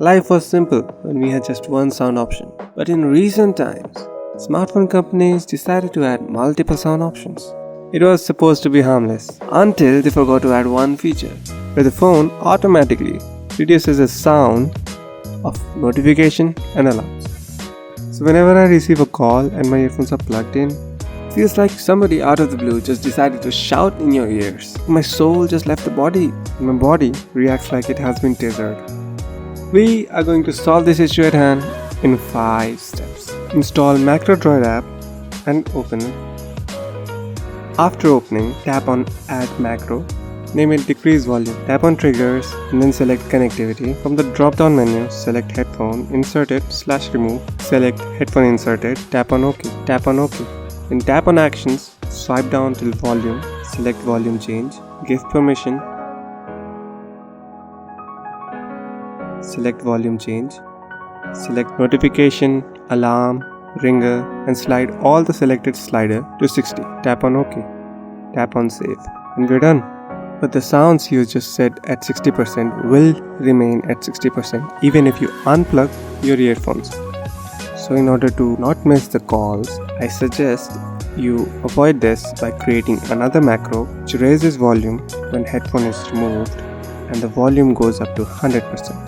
Life was simple when we had just one sound option. But in recent times, smartphone companies decided to add multiple sound options. It was supposed to be harmless until they forgot to add one feature where the phone automatically reduces the sound of notification and alarms. So whenever I receive a call and my earphones are plugged in, it feels like somebody out of the blue just decided to shout in your ears. My soul just left the body and my body reacts like it has been tasered. We are going to solve this issue at hand in 5 steps. Install MacroDroid app and open it. After opening, tap on Add Macro. Name it Decrease Volume. Tap on Triggers and then select Connectivity. From the drop-down menu, select Headphone, insert it/remove. Select Headphone inserted. Tap on OK. Tap on OK. Then tap on Actions. Swipe down till Volume. Select Volume Change. Give permission. Select Volume Change. Select Notification, Alarm, Ringer and slide all the selected slider to 60. Tap on OK. Tap on Save. And we're done. But the sounds you just set at 60% will remain at 60% even if you unplug your earphones. So in order to not miss the calls, I suggest you avoid this by creating another macro which raises volume when headphone is removed and the volume goes up to 100%.